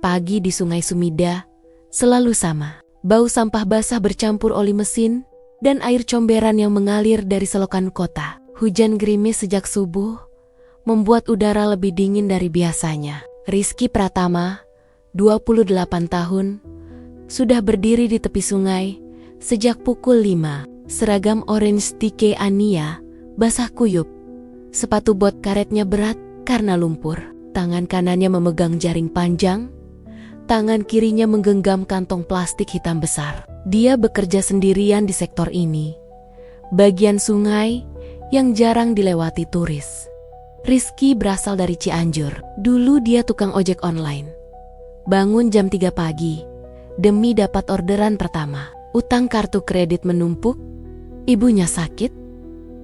Pagi di Sungai Sumida selalu sama. Bau sampah basah bercampur oli mesin dan air comberan yang mengalir dari selokan kota. Hujan gerimis sejak subuh membuat udara lebih dingin dari biasanya. Rizky Pratama, 28 tahun, sudah berdiri di tepi sungai sejak pukul 5. Seragam orange TK Ania basah kuyup. Sepatu bot karetnya berat karena lumpur. Tangan kanannya memegang jaring panjang, tangan kirinya menggenggam kantong plastik hitam besar. Dia bekerja sendirian di sektor ini, bagian sungai yang jarang dilewati turis. Rizky berasal dari Cianjur. Dulu dia tukang ojek online. Bangun jam 3 pagi demi dapat orderan pertama. Utang kartu kredit menumpuk, ibunya sakit,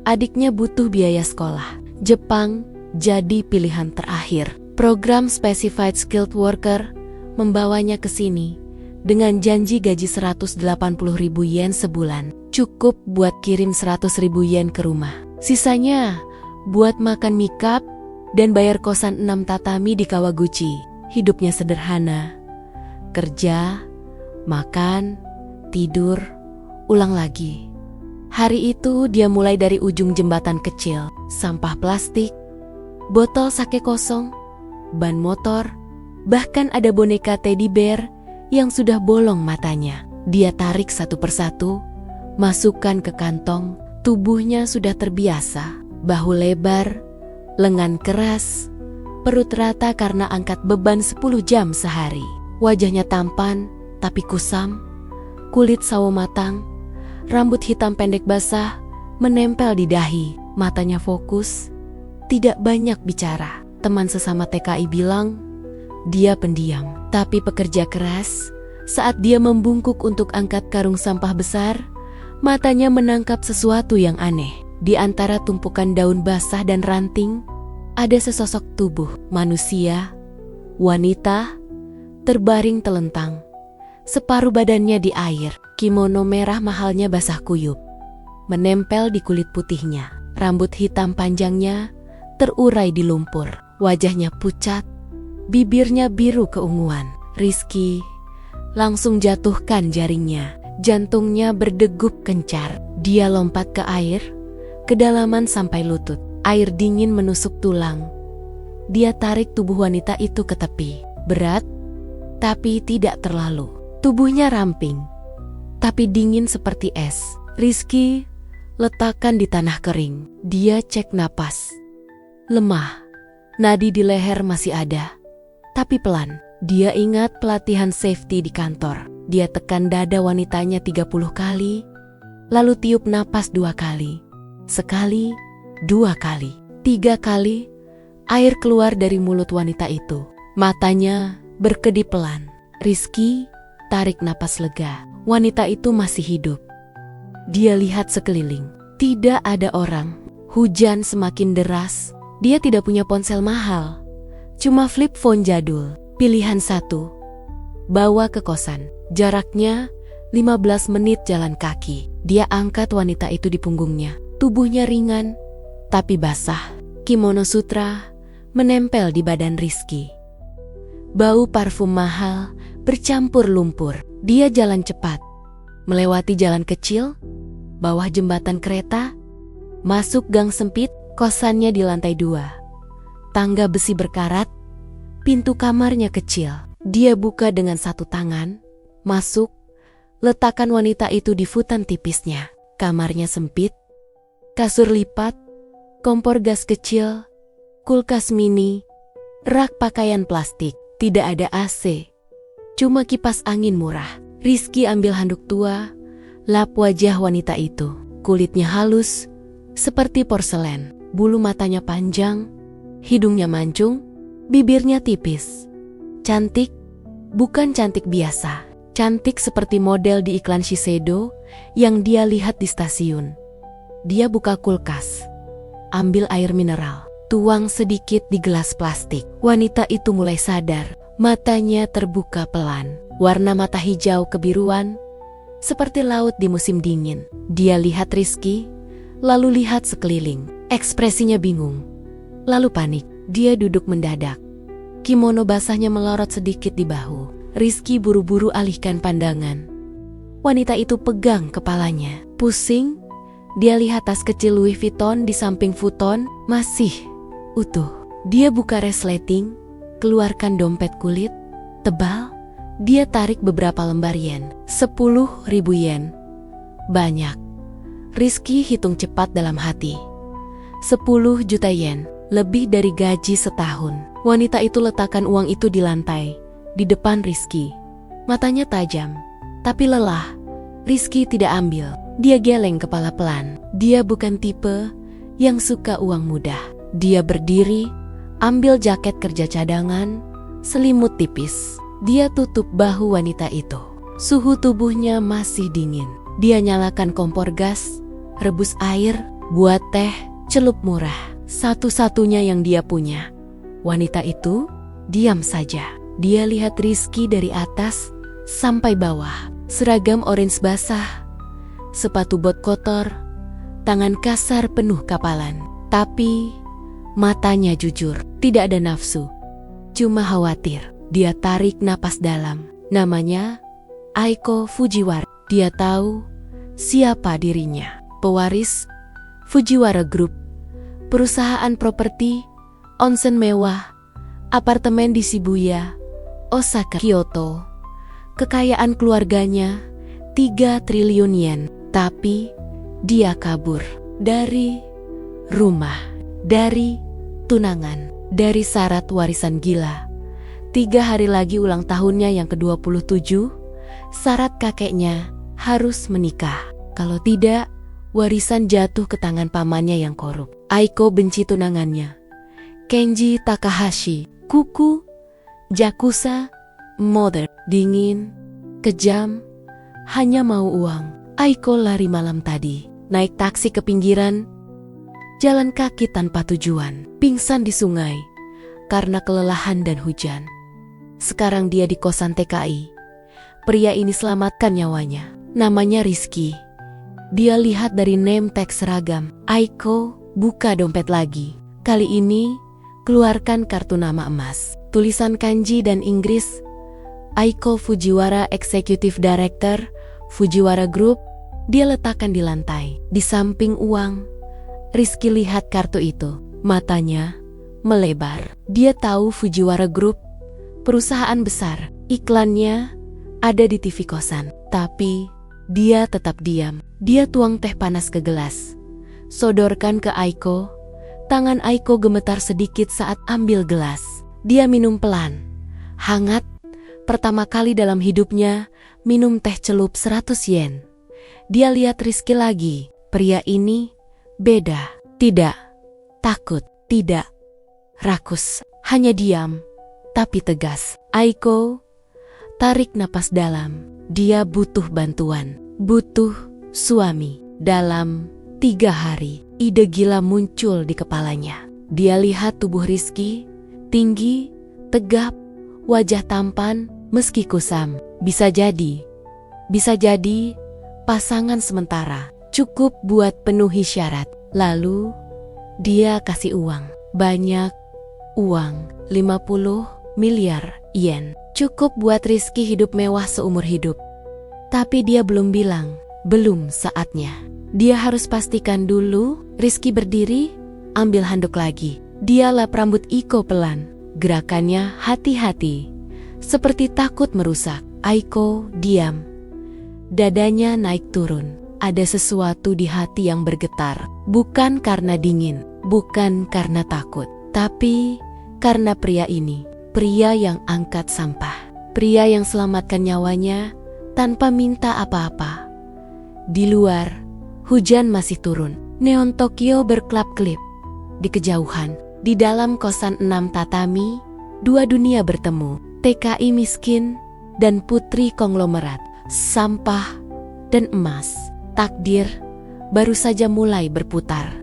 adiknya butuh biaya sekolah. Jepang jadi pilihan terakhir. Program Specified Skilled Worker membawanya ke sini dengan janji gaji 180.000 yen sebulan. Cukup buat kirim 100.000 yen ke rumah. Sisanya buat makan mie cup dan bayar kosan 6 tatami di Kawaguchi. Hidupnya sederhana. Kerja, makan, tidur, ulang lagi. Hari itu dia mulai dari ujung jembatan kecil. Sampah plastik, botol sake kosong, ban motor, bahkan ada boneka teddy bear yang sudah bolong matanya. Dia tarik satu persatu, masukkan ke kantong. Tubuhnya sudah terbiasa. Bahu lebar, lengan keras, perut rata karena angkat beban 10 jam sehari. Wajahnya tampan tapi kusam, kulit sawo matang, rambut hitam pendek basah menempel di dahi. Matanya fokus, tidak banyak bicara. Teman sesama TKI bilang, dia pendiam, tapi pekerja keras. Saat dia membungkuk untuk angkat karung sampah besar, matanya menangkap sesuatu yang aneh. Di antara tumpukan daun basah dan ranting, ada sesosok tubuh manusia, wanita, terbaring telentang. Separuh badannya di air, kimono merah mahalnya basah kuyup, menempel di kulit putihnya. Rambut hitam panjangnya terurai di lumpur. Wajahnya pucat, bibirnya biru keunguan. Rizky langsung jatuhkan jaringnya. Jantungnya berdegup kencar. Dia lompat ke air, kedalaman sampai lutut. Air dingin menusuk tulang. Dia tarik tubuh wanita itu ke tepi. Berat, tapi tidak terlalu. Tubuhnya ramping, tapi dingin seperti es. Rizky letakkan di tanah kering. Dia cek napas. Lemah. Nadi di leher masih ada, tapi pelan. Dia ingat pelatihan safety di kantor. Dia tekan dada wanitanya 30 kali, lalu tiup napas 2 kali. Sekali, 2 kali, 3 kali, air keluar dari mulut wanita itu. Matanya berkedip pelan. Rizky tarik napas lega. Wanita itu masih hidup. Dia lihat sekeliling. Tidak ada orang. Hujan semakin deras. Dia tidak punya ponsel mahal. Cuma flip phone jadul. Pilihan 1. Bawa ke kosan. Jaraknya 15 menit jalan kaki. Dia angkat wanita itu di punggungnya. Tubuhnya ringan, tapi basah. Kimono sutra menempel di badan Rizky. Bau parfum mahal bercampur lumpur. Dia jalan cepat. Melewati jalan kecil, bawah jembatan kereta, masuk gang sempit, kosannya di lantai 2. Tangga besi berkarat, pintu kamarnya kecil. Dia buka dengan satu tangan, masuk, letakkan wanita itu di futon tipisnya. Kamarnya sempit, kasur lipat, kompor gas kecil, kulkas mini, rak pakaian plastik. Tidak ada AC, cuma kipas angin murah. Rizky ambil handuk tua, lap wajah wanita itu. Kulitnya halus, seperti porselen. Bulu matanya panjang, hidungnya mancung, bibirnya tipis. Cantik, bukan cantik biasa. Cantik seperti model di iklan Shiseido yang dia lihat di stasiun. Dia buka kulkas, ambil air mineral, tuang sedikit di gelas plastik. Wanita itu mulai sadar, matanya terbuka pelan. Warna mata hijau kebiruan, seperti laut di musim dingin. Dia lihat Rizky, lalu lihat sekeliling. Ekspresinya bingung, lalu panik. Dia duduk mendadak. Kimono basahnya melorot sedikit di bahu. Rizky buru-buru alihkan pandangan. Wanita itu pegang kepalanya. Pusing, dia lihat tas kecil Louis Vuitton di samping futon masih utuh. Dia buka resleting, keluarkan dompet kulit tebal. Dia tarik beberapa lembar yen. 10.000 yen. Banyak. Rizky hitung cepat dalam hati. 10 juta yen, lebih dari gaji setahun. Wanita itu letakkan uang itu di lantai, di depan Rizky. Matanya tajam, tapi lelah. Rizky tidak ambil. Dia geleng kepala pelan. Dia bukan tipe yang suka uang mudah. Dia berdiri, ambil jaket kerja cadangan, selimut tipis. Dia tutup bahu wanita itu. Suhu tubuhnya masih dingin. Dia nyalakan kompor gas, rebus air, buat teh, celup murah. Satu-satunya yang dia punya. Wanita itu diam saja. Dia lihat Rizky dari atas sampai bawah. Seragam orange basah, sepatu bot kotor, tangan kasar penuh kapalan. Tapi matanya jujur, tidak ada nafsu. Cuma khawatir. Dia tarik napas dalam. Namanya Aiko Fujiwara. Dia tahu siapa dirinya. Pewaris Fujiwara Group, perusahaan properti, onsen mewah, apartemen di Shibuya, Osaka, Kyoto. Kekayaan keluarganya 3 triliun yen. Tapi dia kabur dari rumah, dari tunangan, dari syarat warisan gila. 3 hari lagi ulang tahunnya yang ke-27, syarat kakeknya harus menikah. Kalau tidak, warisan jatuh ke tangan pamannya yang korup. Aiko benci tunangannya. Kenji Takahashi, kuku, Jakusa, mother, dingin, kejam, hanya mau uang. Aiko lari malam tadi, naik taksi ke pinggiran, jalan kaki tanpa tujuan, pingsan di sungai karena kelelahan dan hujan. Sekarang dia di kosan TKI. Pria ini selamatkan nyawanya. Namanya Rizky. Dia lihat dari name tag seragam. Aiko buka dompet lagi. Kali ini keluarkan kartu nama emas. Tulisan kanji dan Inggris. Aiko Fujiwara, Executive Director, Fujiwara Group. Dia letakkan di lantai. Di samping uang, Rizky lihat kartu itu. Matanya melebar. Dia tahu Fujiwara Group, perusahaan besar. Iklannya ada di TV kosan. Tapi dia tetap diam. Dia tuang teh panas ke gelas, sodorkan ke Aiko. Tangan Aiko gemetar sedikit saat ambil gelas. Dia minum pelan, hangat. Pertama kali dalam hidupnya minum teh celup 100 yen. Dia lihat Rizky lagi. Pria ini beda. Tidak takut, tidak rakus, hanya diam tapi tegas. Aiko tarik napas dalam. Dia butuh bantuan, butuh suami. Dalam 3 hari, ide gila muncul di kepalanya. Dia lihat tubuh Rizky, tinggi, tegap, wajah tampan, meski kusam. Bisa jadi pasangan sementara, cukup buat penuhi syarat. Lalu dia kasih uang, banyak uang, 50 miliar yen. Cukup buat Rizky hidup mewah seumur hidup. Tapi dia belum bilang, belum saatnya. Dia harus pastikan dulu. Rizky berdiri, ambil handuk lagi. Dia lap rambut Aiko pelan. Gerakannya hati-hati, seperti takut merusak. Aiko diam. Dadanya naik turun. Ada sesuatu di hati yang bergetar. Bukan karena dingin, bukan karena takut, tapi karena pria ini. Pria yang angkat sampah. Pria yang selamatkan nyawanya tanpa minta apa-apa. Di luar, hujan masih turun. Neon Tokyo berkelap-kelip. Di kejauhan, di dalam kosan 6 tatami, 2 dunia bertemu. TKI miskin dan putri konglomerat. Sampah dan emas. Takdir baru saja mulai berputar.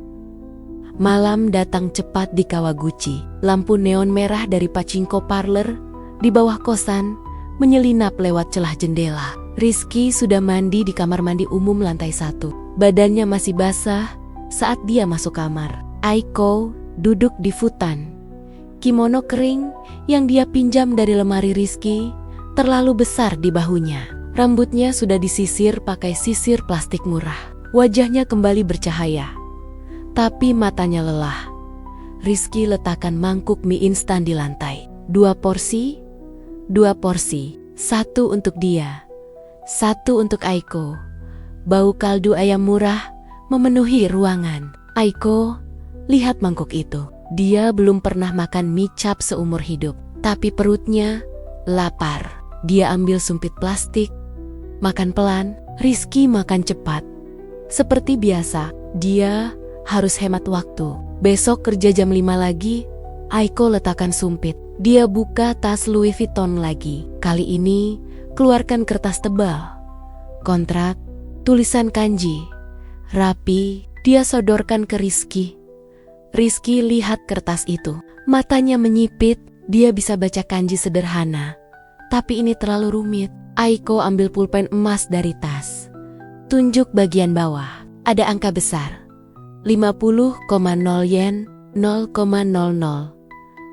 Malam datang cepat di Kawaguchi. Lampu neon merah dari pachinko parlor di bawah kosan menyelinap lewat celah jendela. Rizky sudah mandi di kamar mandi umum lantai 1. Badannya masih basah saat dia masuk kamar. Aiko duduk di futon. Kimono kering yang dia pinjam dari lemari Rizky terlalu besar di bahunya. Rambutnya sudah disisir pakai sisir plastik murah. Wajahnya kembali bercahaya, tapi matanya lelah. Rizky letakkan mangkuk mie instan di lantai. 2 porsi, 2 porsi. 1 untuk dia, 1 untuk Aiko. Bau kaldu ayam murah memenuhi ruangan. Aiko, lihat mangkuk itu. Dia belum pernah makan mie cap seumur hidup, tapi perutnya lapar. Dia ambil sumpit plastik, makan pelan. Rizky makan cepat. Seperti biasa, dia harus hemat waktu. Besok kerja jam 5 lagi. Aiko letakkan sumpit. Dia buka tas Louis Vuitton lagi. Kali ini keluarkan kertas tebal. Kontrak, tulisan kanji. Rapi, dia sodorkan ke Rizky. Rizky lihat kertas itu. Matanya menyipit, dia bisa baca kanji sederhana. Tapi ini terlalu rumit. Aiko ambil pulpen emas dari tas. Tunjuk bagian bawah. Ada angka besar. 50,0 yen, 0,00.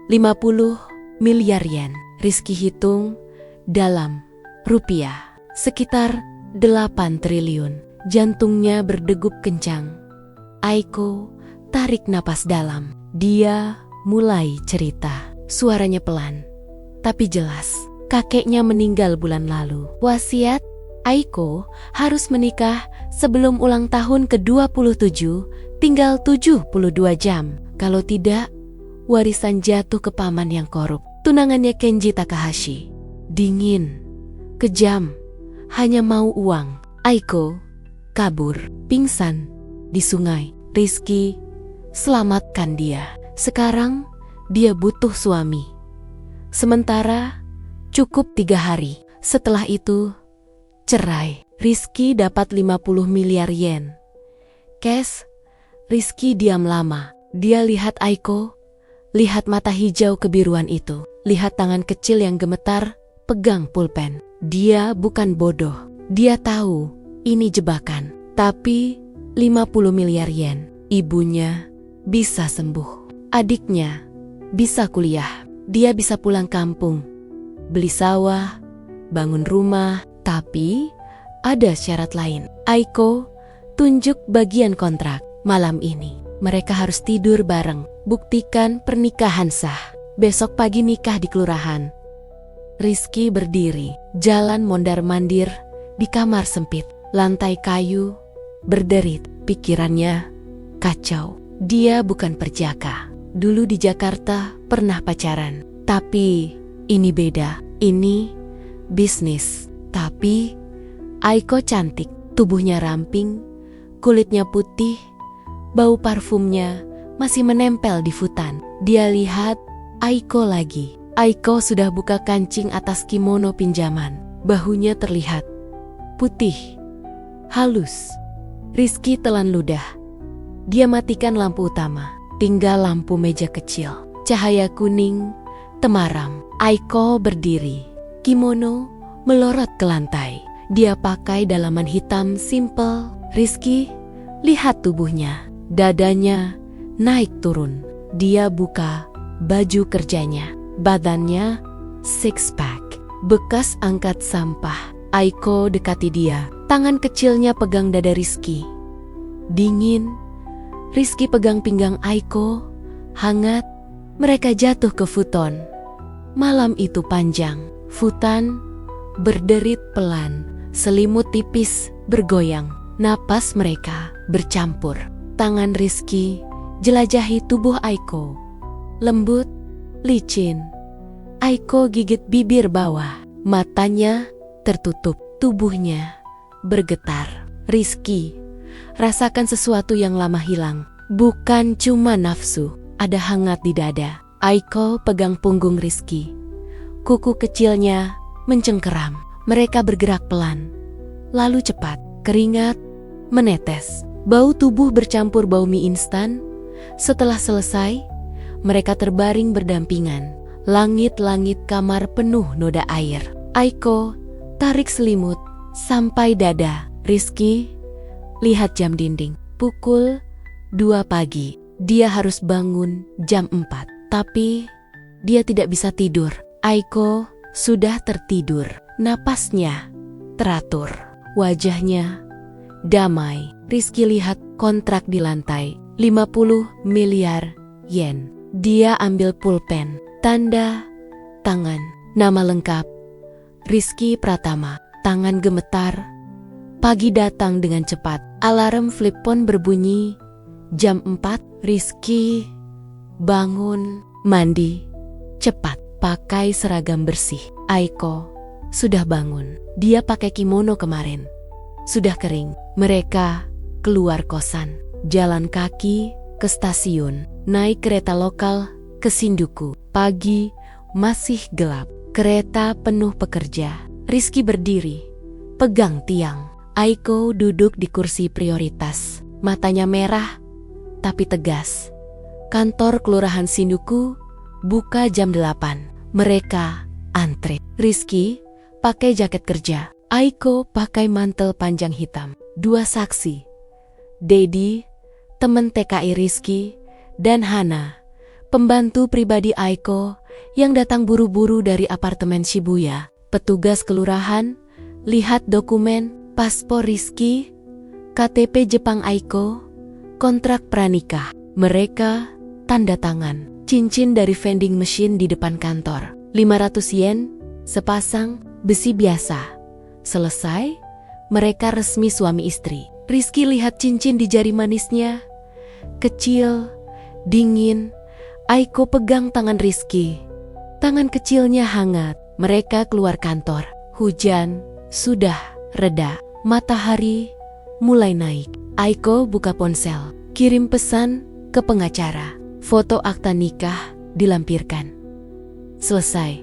50 miliar yen. Rizky hitung dalam rupiah. Sekitar 8 triliun. Jantungnya berdegup kencang. Aiko tarik napas dalam. Dia mulai cerita. Suaranya pelan, tapi jelas. Kakeknya meninggal bulan lalu. Wasiat, Aiko harus menikah sebelum ulang tahun ke-27, tinggal 72 jam. Kalau tidak, warisan jatuh ke paman yang korup. Tunangannya Kenji Takahashi. Dingin, kejam, hanya mau uang. Aiko kabur, pingsan di sungai. Rizky selamatkan dia. Sekarang dia butuh suami. Sementara cukup 3 hari. Setelah itu cerai. Rizky dapat 50 miliar yen. Cash. Rizky diam lama. Dia lihat Aiko, lihat mata hijau kebiruan itu, lihat tangan kecil yang gemetar pegang pulpen. Dia bukan bodoh. Dia tahu ini jebakan. Tapi 50 miliar yen. Ibunya bisa sembuh. Adiknya bisa kuliah. Dia bisa pulang kampung, beli sawah, bangun rumah. Tapi ada syarat lain. Aiko tunjuk bagian kontrak. Malam ini mereka harus tidur bareng. Buktikan pernikahan sah. Besok pagi nikah di kelurahan. Rizky berdiri, jalan mondar-mandir di kamar sempit. Lantai kayu, berderit. Pikirannya kacau. Dia bukan perjaka. Dulu di Jakarta pernah pacaran. Tapi ini beda. Ini bisnis. Tapi Aiko cantik. Tubuhnya ramping, kulitnya putih, bau parfumnya masih menempel di futan. Dia lihat Aiko lagi. Aiko sudah buka kancing atas kimono pinjaman. Bahunya terlihat putih, halus. Rizky telan ludah. Dia matikan lampu utama. Tinggal lampu meja kecil. Cahaya kuning, temaram. Aiko berdiri. Kimono melorot ke lantai. Dia pakai dalaman hitam simple. Rizky lihat tubuhnya. Dadanya naik turun. Dia buka baju kerjanya. Badannya six pack. Bekas angkat sampah. Aiko dekati dia. Tangan kecilnya pegang dada Rizky. Dingin. Rizky pegang pinggang Aiko. Hangat. Mereka jatuh ke futon. Malam itu panjang. Futon berderit pelan. Selimut tipis bergoyang. Napas mereka bercampur. Tangan Rizky jelajahi tubuh Aiko. Lembut, licin. Aiko gigit bibir bawah. Matanya tertutup. Tubuhnya bergetar. Rizky rasakan sesuatu yang lama hilang. Bukan cuma nafsu, ada hangat di dada. Aiko pegang punggung Rizky. Kuku kecilnya mencengkeram. Mereka bergerak pelan, lalu cepat. Keringat menetes. Bau tubuh bercampur bau mie instan. Setelah selesai, mereka terbaring berdampingan. Langit-langit kamar penuh noda air. Aiko tarik selimut sampai dada. Rizky lihat jam dinding. Pukul 2 pagi. Dia harus bangun jam 4. Tapi dia tidak bisa tidur. Aiko sudah tertidur. Napasnya teratur. Wajahnya damai. Rizky lihat kontrak di lantai. 50 miliar yen. Dia ambil pulpen. Tanda tangan. Nama lengkap Rizky Pratama. Tangan gemetar. Pagi datang dengan cepat. Alarm flip phone berbunyi. Jam 4. Rizky bangun. Mandi. Cepat. Pakai seragam bersih. Aiko sudah bangun. Dia pakai kimono kemarin. Sudah kering. Mereka keluar kosan. Jalan kaki ke stasiun. Naik kereta lokal ke Shinjuku. Pagi masih gelap. Kereta penuh pekerja. Rizky berdiri. Pegang tiang. Aiko duduk di kursi prioritas. Matanya merah tapi tegas. Kantor kelurahan Shinjuku buka jam 8. Mereka antre. Rizky pakai jaket kerja. Aiko pakai mantel panjang hitam. Dua saksi. Dedi, teman TKI Rizky, dan Hana, pembantu pribadi Aiko yang datang buru-buru dari apartemen Shibuya. Petugas kelurahan lihat dokumen, paspor Rizky, KTP Jepang Aiko, kontrak pranikah. Mereka tanda tangan. Cincin dari vending machine di depan kantor. 500 yen, sepasang, besi biasa. Selesai, mereka resmi suami istri. Rizky lihat cincin di jari manisnya. Kecil, dingin. Aiko pegang tangan Rizky. Tangan kecilnya hangat. Mereka keluar kantor. Hujan sudah reda. Matahari mulai naik. Aiko buka ponsel. Kirim pesan ke pengacara. Foto akta nikah dilampirkan. Selesai.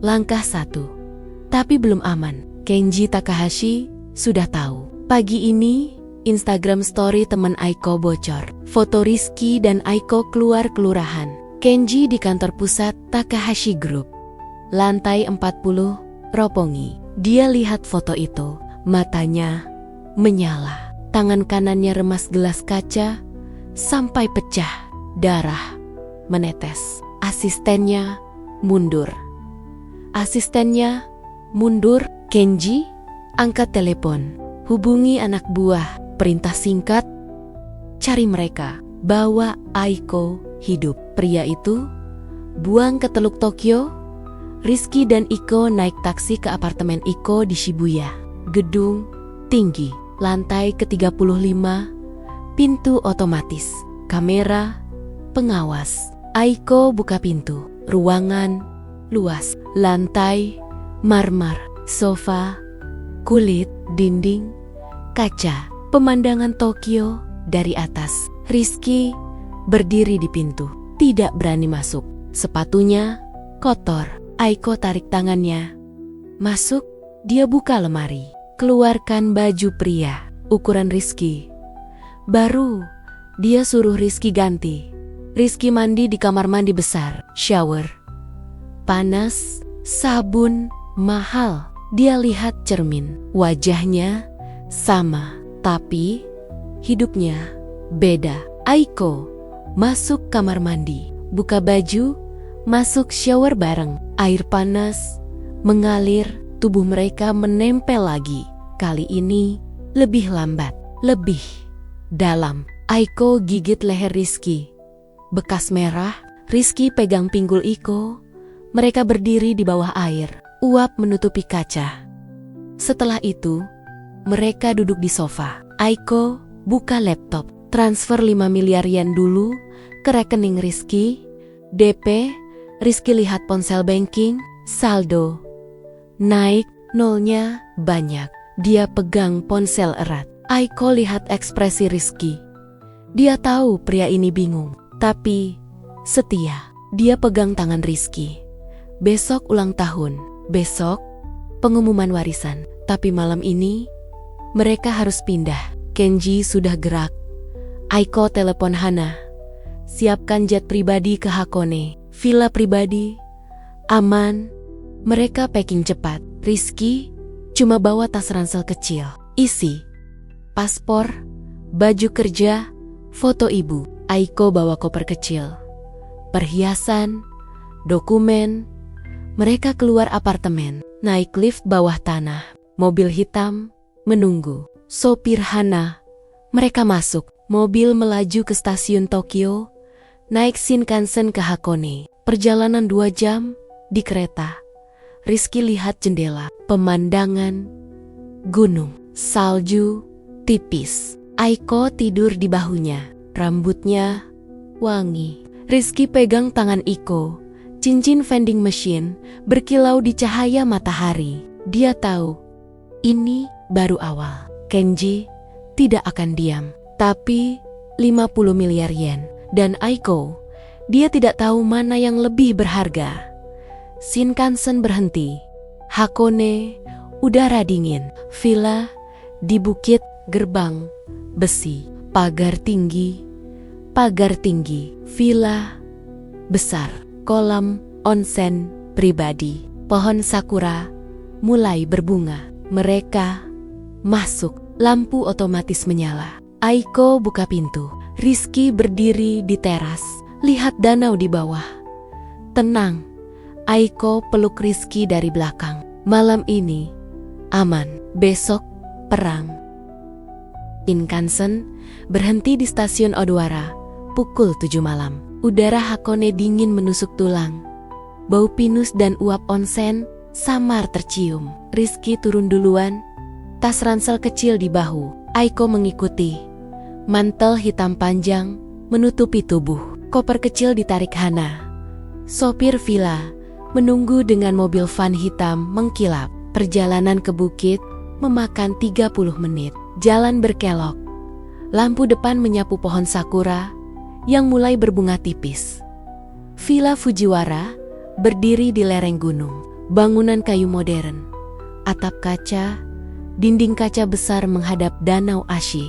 Langkah 1. Tapi belum aman. Kenji Takahashi sudah tahu. Pagi ini, Instagram story teman Aiko bocor. Foto Rizky dan Aiko keluar kelurahan. Kenji di kantor pusat Takahashi Group. Lantai 40, Roppongi. Dia lihat foto itu. Matanya menyala. Tangan kanannya remas gelas kaca sampai pecah. Darah menetes. Asistennya mundur. Kenji angkat telepon. Hubungi anak buah. Perintah singkat. Cari mereka. Bawa Aiko hidup. Pria itu buang ke Teluk Tokyo. Rizky dan Iko naik taksi ke apartemen Iko di Shibuya. Gedung tinggi. Lantai ke-35. Pintu otomatis. Kamera pengawas. Aiko buka pintu. Ruangan luas. Lantai marmer. Sofa kulit. Dinding kaca. Pemandangan Tokyo dari atas. Rizky berdiri di pintu. Tidak berani masuk. Sepatunya kotor. Aiko tarik tangannya. Masuk. Dia buka lemari. Keluarkan baju pria. Ukuran Rizky. Baru dia suruh Rizky ganti. Rizky mandi di kamar mandi besar. Shower. Panas. Sabun. Mahal. Dia lihat cermin. Wajahnya sama. Tapi hidupnya beda. Aiko masuk kamar mandi. Buka baju. Masuk shower bareng. Air panas mengalir. Tubuh mereka menempel lagi. Kali ini lebih lambat. Lebih dalam. Aiko gigit leher Rizky. Bekas merah. Rizky pegang pinggul Iko. Mereka berdiri di bawah air. Uap menutupi kaca. Setelah itu, mereka duduk di sofa. Aiko buka laptop. Transfer 5 miliar yen dulu ke rekening Rizky. DP. Rizky lihat ponsel banking. Saldo naik. Nolnya banyak. Dia pegang ponsel erat. Aiko lihat ekspresi Rizky. Dia tahu pria ini bingung, tapi setia. Dia pegang tangan Rizky. Besok ulang tahun. Besok pengumuman warisan. Tapi malam ini mereka harus pindah. Kenji sudah gerak. Aiko telepon Hana. Siapkan jet pribadi ke Hakone. Villa pribadi. Aman. Mereka packing cepat. Rizky cuma bawa tas ransel kecil. Isi paspor, baju kerja, foto ibu. Aiko bawa koper kecil. Perhiasan, dokumen. Mereka keluar apartemen, naik lift bawah tanah. Mobil hitam menunggu. Sopir Hana. Mereka masuk. Mobil melaju ke stasiun Tokyo. Naik Shinkansen ke Hakone. Perjalanan 2 jam di kereta. Rizky lihat jendela. Pemandangan gunung, salju tipis. Aiko tidur di bahunya. Rambutnya wangi. Rizky pegang tangan Iko. Cincin vending machine berkilau di cahaya matahari. Dia tahu, ini baru awal. Kenji tidak akan diam. Tapi 50 miliar yen. Dan Aiko, dia tidak tahu mana yang lebih berharga. Shinkansen berhenti. Hakone, udara dingin. Villa di bukit, gerbang besi. Pagar tinggi. Villa besar. Kolam onsen pribadi. Pohon sakura mulai berbunga. Mereka masuk. Lampu otomatis menyala. Aiko buka pintu. Rizky berdiri di teras. Lihat danau di bawah. Tenang. Aiko peluk Rizky dari belakang. Malam ini aman. Besok perang. Shinkansen berhenti di stasiun Odawara pukul 7 malam. Udara Hakone dingin menusuk tulang. Bau pinus dan uap onsen samar tercium. Rizky turun duluan. Tas ransel kecil di bahu. Aiko mengikuti. Mantel hitam panjang menutupi tubuh. Koper kecil ditarik Hana. Sopir villa menunggu dengan mobil van hitam mengkilap. Perjalanan ke bukit memakan 30 menit. Jalan berkelok. Lampu depan menyapu pohon sakura yang mulai berbunga tipis. Villa Fujiwara berdiri di lereng gunung. Bangunan kayu modern. Atap kaca, dinding kaca besar menghadap danau Ashi.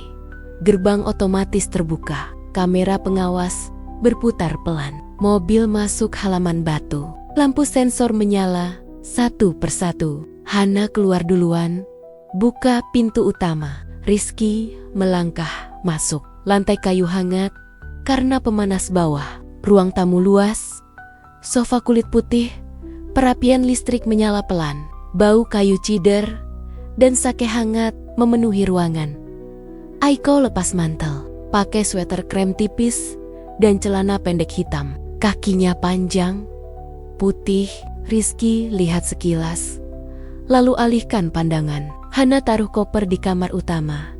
Gerbang otomatis terbuka. Kamera pengawas berputar pelan. Mobil masuk halaman batu. Lampu sensor menyala satu persatu. Hana keluar duluan. Buka pintu utama. Rizky melangkah masuk. Lantai kayu hangat karena pemanas bawah. Ruang tamu luas. Sofa kulit putih. Perapian listrik menyala pelan. Bau kayu cider dan sake hangat memenuhi ruangan. Aiko lepas mantel. Pakai sweater krem tipis dan celana pendek hitam. Kakinya panjang, putih. Rizky lihat sekilas, lalu alihkan pandangan. Hana taruh koper di kamar utama,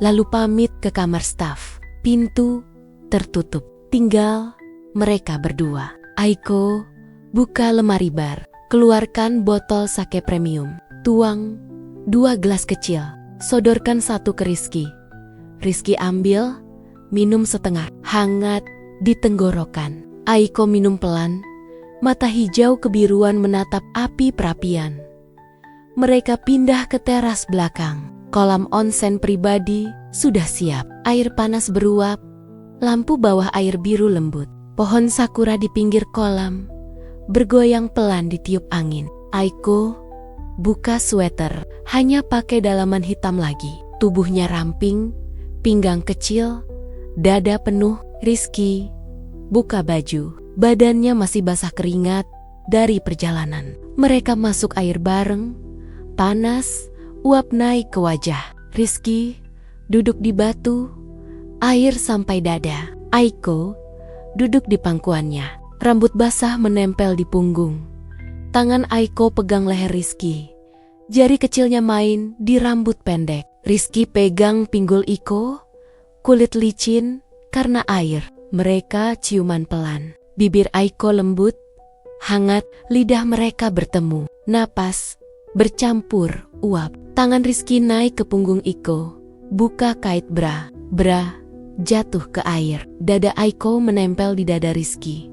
lalu pamit ke kamar staf. Pintu tertutup. Tinggal mereka berdua. Aiko buka lemari bar, keluarkan botol sake premium. Tuang 2 gelas kecil, sodorkan 1 ke Rizky. Rizky ambil, minum setengah. Hangat di tenggorokan. Aiko minum pelan. Mata hijau kebiruan menatap api perapian. Mereka pindah ke teras belakang. Kolam onsen pribadi sudah siap. Air panas beruap. Lampu bawah air biru lembut. Pohon sakura di pinggir kolam bergoyang pelan ditiup angin. Aiko buka sweater, hanya pakai dalaman hitam lagi. Tubuhnya ramping, pinggang kecil, dada penuh. Rizky buka baju. Badannya masih basah keringat dari perjalanan. Mereka masuk air bareng. Panas, uap naik ke wajah. Rizky duduk di batu, air sampai dada. Aiko duduk di pangkuannya. Rambut basah menempel di punggung. Tangan Aiko pegang leher Rizky. Jari kecilnya main di rambut pendek. Rizky pegang pinggul Iko, kulit licin karena air. Mereka ciuman pelan. Bibir Aiko lembut, hangat. Lidah mereka bertemu. Napas bercampur uap. Tangan Rizky naik ke punggung Iko, buka kait bra. Bra jatuh ke air. Dada Aiko menempel di dada Rizky.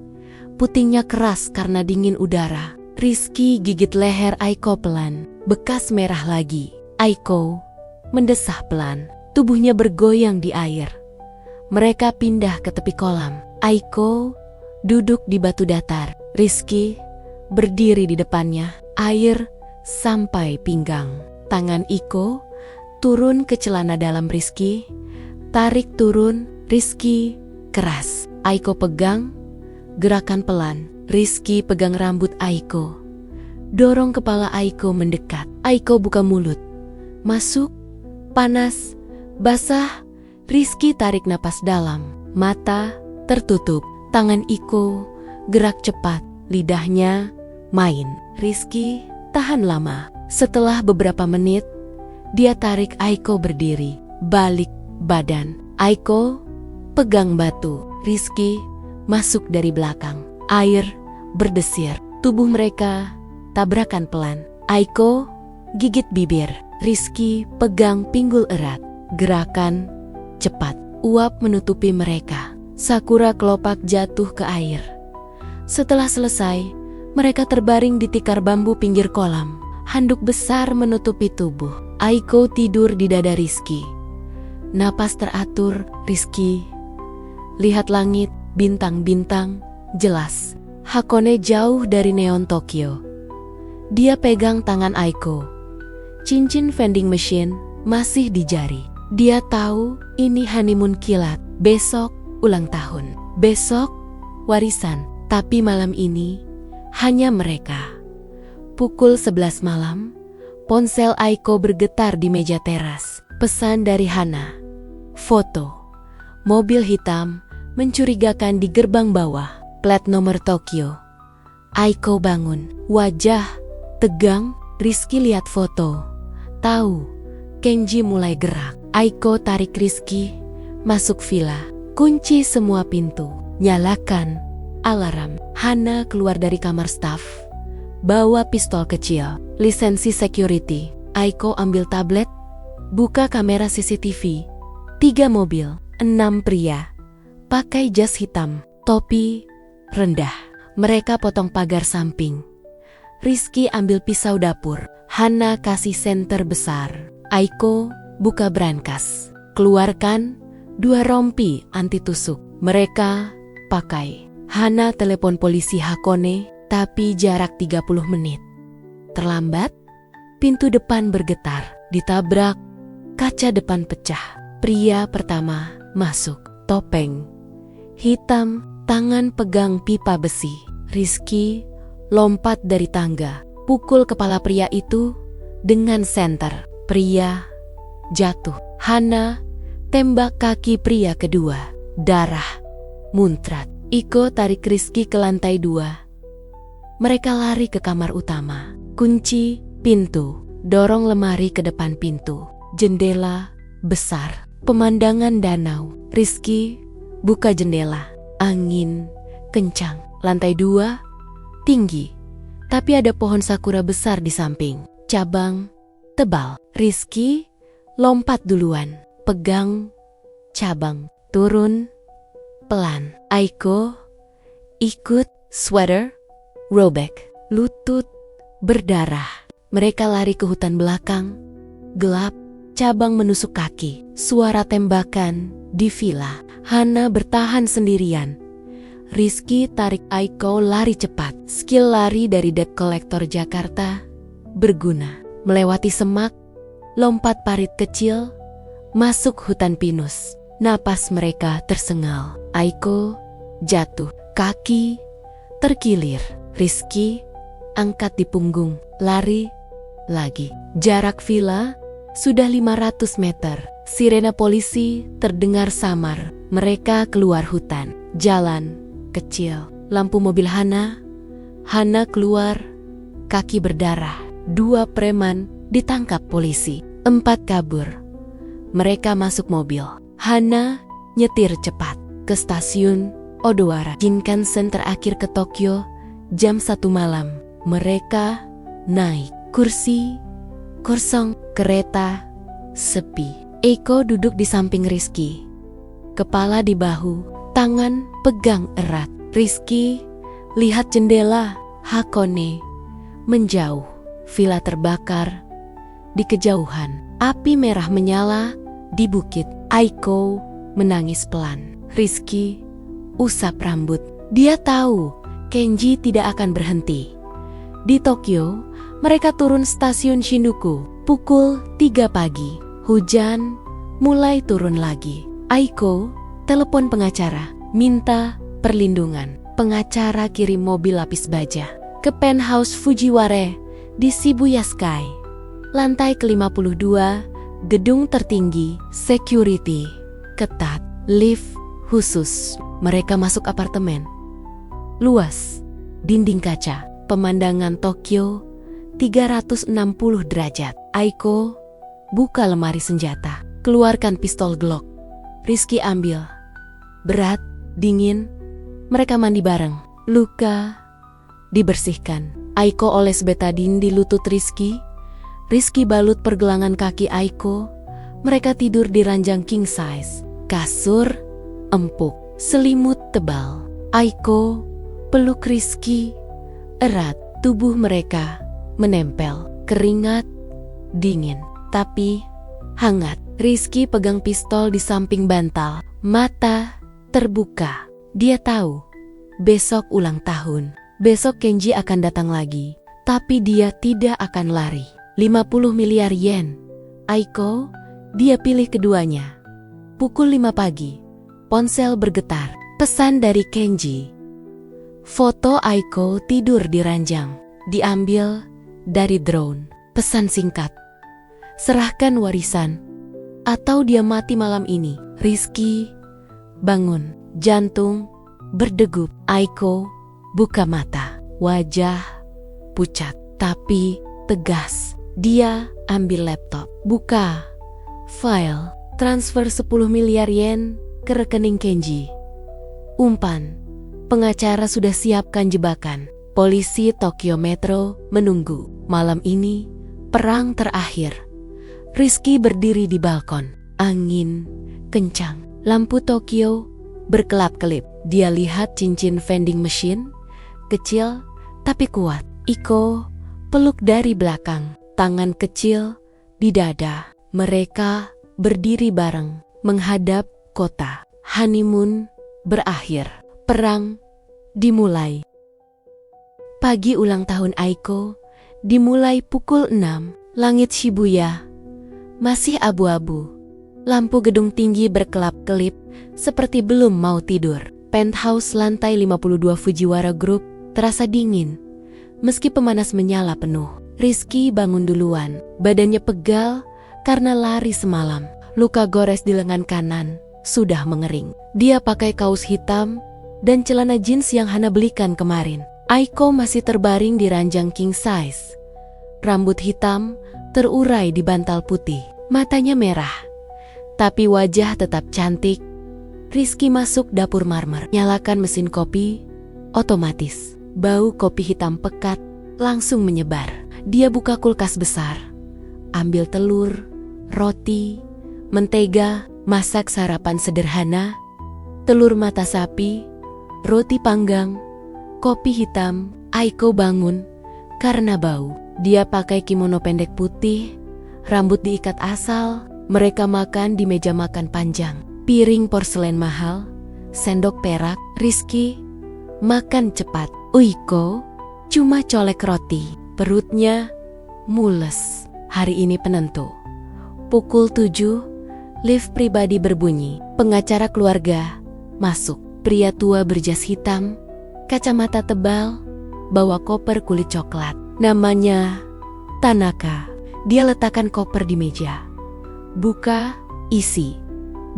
Putingnya keras karena dingin udara. Rizky gigit leher Aiko pelan. Bekas merah lagi. Aiko mendesah pelan. Tubuhnya bergoyang di air. Mereka pindah ke tepi kolam. Aiko duduk di batu datar. Rizky berdiri di depannya. Air sampai pinggang. Tangan Iko turun ke celana dalam Rizky. Tarik turun. Rizky keras. Aiko pegang. Gerakan pelan. Rizky pegang rambut Aiko. Dorong kepala Aiko mendekat. Aiko buka mulut. Masuk, panas, basah. Rizky tarik napas dalam. Mata tertutup. Tangan Iko gerak cepat. Lidahnya main. Rizky tahan lama. Setelah beberapa menit, dia tarik Aiko berdiri. Balik badan. Aiko pegang batu. Rizky masuk dari belakang. Air berdesir. Tubuh mereka tabrakan pelan. Aiko gigit bibir. Rizky pegang pinggul erat. Gerakan cepat. Uap menutupi mereka. Sakura kelopak jatuh ke air. Setelah selesai, mereka terbaring di tikar bambu pinggir kolam. Handuk besar menutupi tubuh. Aiko tidur di dada Rizky. Napas teratur. Rizky lihat langit, bintang-bintang, jelas. Hakone jauh dari neon Tokyo. Dia pegang tangan Aiko. Cincin vending machine masih di jari. Dia tahu ini honeymoon kilat. Besok ulang tahun. Besok warisan. Tapi malam ini hanya mereka. Pukul 11 malam, ponsel Aiko bergetar di meja teras. Pesan dari Hana. Foto. Mobil hitam mencurigakan di gerbang bawah. Plat nomor Tokyo. Aiko bangun. Wajah tegang. Rizky lihat foto. Tahu, Kenji mulai gerak. Aiko tarik Rizky masuk villa. Kunci semua pintu. Nyalakan alarm. Hana keluar dari kamar staf. Bawa pistol kecil. Lisensi security. Aiko ambil tablet. Buka kamera CCTV. 3 mobil. 6 pria. Pakai jas hitam. Topi rendah. Mereka potong pagar samping. Rizky ambil pisau dapur. Hana kasih senter besar. Aiko buka brankas. Keluarkan 2 rompi anti tusuk. Mereka pakai. Hana telepon polisi Hakone, tapi jarak 30 menit. Terlambat, pintu depan bergetar. Ditabrak, kaca depan pecah. Pria pertama masuk. Topeng hitam, tangan pegang pipa besi. Rizky lompat dari tangga, pukul kepala pria itu dengan senter. Pria jatuh. Hana tembak kaki pria kedua. Darah muncrat. Iko tarik Rizky ke lantai 2. Mereka lari ke kamar utama. Kunci pintu. Dorong lemari ke depan pintu. Jendela besar. Pemandangan danau. Rizky buka jendela. Angin kencang. Lantai 2 tinggi. Tapi ada pohon sakura besar di samping. Cabang tebal. Rizky lompat duluan. Pegang cabang. Turun pelan. Aiko ikut. Sweater robek. Lutut berdarah. Mereka lari ke hutan belakang. Gelap. Cabang menusuk kaki. Suara tembakan di villa. Hana bertahan sendirian. Rizky tarik Aiko lari cepat. Skill lari dari debt collector Jakarta berguna. Melewati semak, lompat parit kecil, masuk hutan pinus. Napas mereka tersengal. Aiko jatuh. Kaki terkilir. Rizky angkat di punggung. Lari lagi. Jarak villa sudah 500 meter. Sirena polisi terdengar samar. Mereka keluar hutan. Jalan kecil. Lampu mobil Hana. Hana keluar. Kaki berdarah. 2 preman ditangkap polisi. 4 kabur. Mereka masuk mobil. Hana nyetir cepat ke stasiun Odawara. Shinkansen terakhir ke Tokyo jam 1 malam. Mereka naik. Kursi kosong. Kereta sepi. Eiko duduk di samping Rizky. Kepala di bahu, tangan pegang erat. Rizky lihat jendela. Hakone menjauh. Villa terbakar di kejauhan. Api merah menyala di bukit. Aiko menangis pelan. Rizky usap rambut. Dia tahu Kenji tidak akan berhenti. Di Tokyo, mereka turun stasiun Shinjuku pukul 3 pagi. Hujan mulai turun lagi. Aiko telepon pengacara, minta perlindungan. Pengacara kirim mobil lapis baja ke penthouse Fujiwara di Shibuya Sky. Lantai ke-52, gedung tertinggi, security ketat, lift khusus. Mereka masuk apartemen. Luas, dinding kaca, pemandangan Tokyo 360 derajat. Aiko buka lemari senjata, keluarkan pistol Glock. Rizky ambil. Berat, dingin. Mereka mandi bareng. Luka dibersihkan. Aiko oles betadine di lutut Rizky. Rizky balut pergelangan kaki Aiko. Mereka tidur di ranjang king size. Kasur empuk, selimut tebal. Aiko peluk Rizky erat. Tubuh mereka menempel. Keringat dingin, tapi hangat. Rizky pegang pistol di samping bantal. Mata terbuka. Dia tahu besok ulang tahun. Besok Kenji akan datang lagi. Tapi dia tidak akan lari. 50 miliar yen. Aiko, dia pilih keduanya. Pukul 5 pagi. Ponsel bergetar. Pesan dari Kenji. Foto Aiko tidur di ranjang. Diambil dari drone. Pesan singkat. Serahkan warisan, atau dia mati malam ini. Rizky bangun. Jantung berdegup. Aiko buka mata. Wajah pucat, tapi tegas. Dia ambil laptop. Buka file. Transfer 10 miliar yen ke rekening Kenji. Umpan. Pengacara sudah siapkan jebakan. Polisi Tokyo Metro menunggu. Malam ini, perang terakhir. Rizky berdiri di balkon. Angin kencang. Lampu Tokyo berkelap-kelip. Dia lihat cincin vending machine, kecil tapi kuat. Iko peluk dari belakang. Tangan kecil di dada. Mereka berdiri bareng, menghadap kota. Honeymoon berakhir. Perang dimulai. Pagi ulang tahun Aiko dimulai pukul 6. Langit Shibuya masih abu-abu. Lampu gedung tinggi berkelap-kelip seperti belum mau tidur. Penthouse lantai 52 Fujiwara Group terasa dingin, meski pemanas menyala penuh. Rizky bangun duluan. Badannya pegal karena lari semalam. Luka gores di lengan kanan sudah mengering. Dia pakai kaos hitam dan celana jeans yang Hana belikan kemarin. Aiko masih terbaring di ranjang king size. Rambut hitam terurai di bantal putih. Matanya merah, tapi wajah tetap cantik. Rizky masuk dapur marmer. Nyalakan mesin kopi otomatis. Bau kopi hitam pekat langsung menyebar. Dia buka kulkas besar. Ambil telur, roti, mentega, masak sarapan sederhana, telur mata sapi, roti panggang, kopi hitam. Aiko bangun karena bau. Dia pakai kimono pendek putih, rambut diikat asal. Mereka makan di meja makan panjang. Piring porselen mahal, sendok perak. Rizky makan cepat. Uiko cuma colek roti. Perutnya mules. Hari ini penentu. Pukul 7, lift pribadi berbunyi. Pengacara keluarga masuk. Pria tua berjas hitam, kacamata tebal, bawa koper kulit coklat. Namanya Tanaka. Dia letakkan koper di meja. Buka, isi.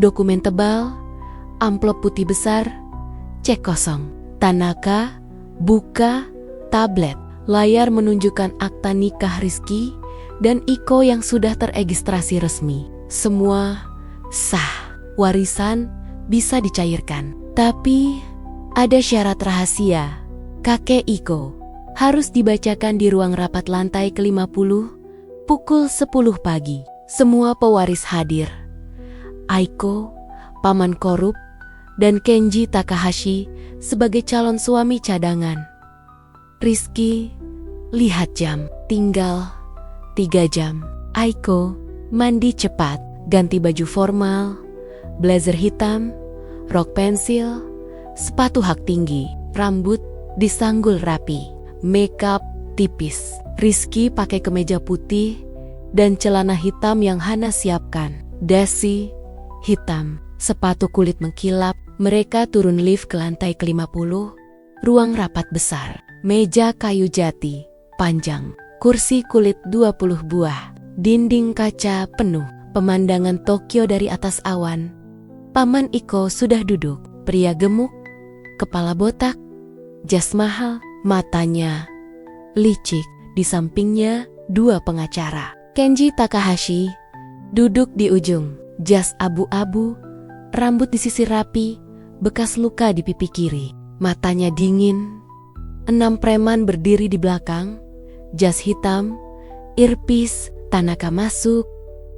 Dokumen tebal, amplop putih besar, cek kosong. Tanaka buka tablet. Layar menunjukkan akta nikah Rizky dan Iko yang sudah teregistrasi resmi. Semua sah. Warisan bisa dicairkan. Tapi ada syarat rahasia. Kakek Iko harus dibacakan di ruang rapat lantai ke-50 pukul 10 pagi. Semua pewaris hadir. Aiko, paman korup, dan Kenji Takahashi sebagai calon suami cadangan. Rizky lihat jam. Tinggal 3 jam. Aiko mandi cepat, ganti baju formal, blazer hitam, rok pensil, sepatu hak tinggi, rambut disanggul rapi, makeup tipis. Rizky pakai kemeja putih dan celana hitam yang Hana siapkan. Dasi hitam, sepatu kulit mengkilap. Mereka turun lift ke lantai ke-50. Ruang rapat besar, meja kayu jati, panjang, kursi kulit 20 buah, dinding kaca penuh, pemandangan Tokyo dari atas awan. Paman Iko sudah duduk, pria gemuk, kepala botak, jas mahal, matanya licik. Di sampingnya 2 pengacara. Kenji Takahashi duduk di ujung, jas abu-abu, rambut disisir rapi, bekas luka di pipi kiri, matanya dingin. 6 preman berdiri di belakang, jas hitam, earpiece. Tanaka masuk,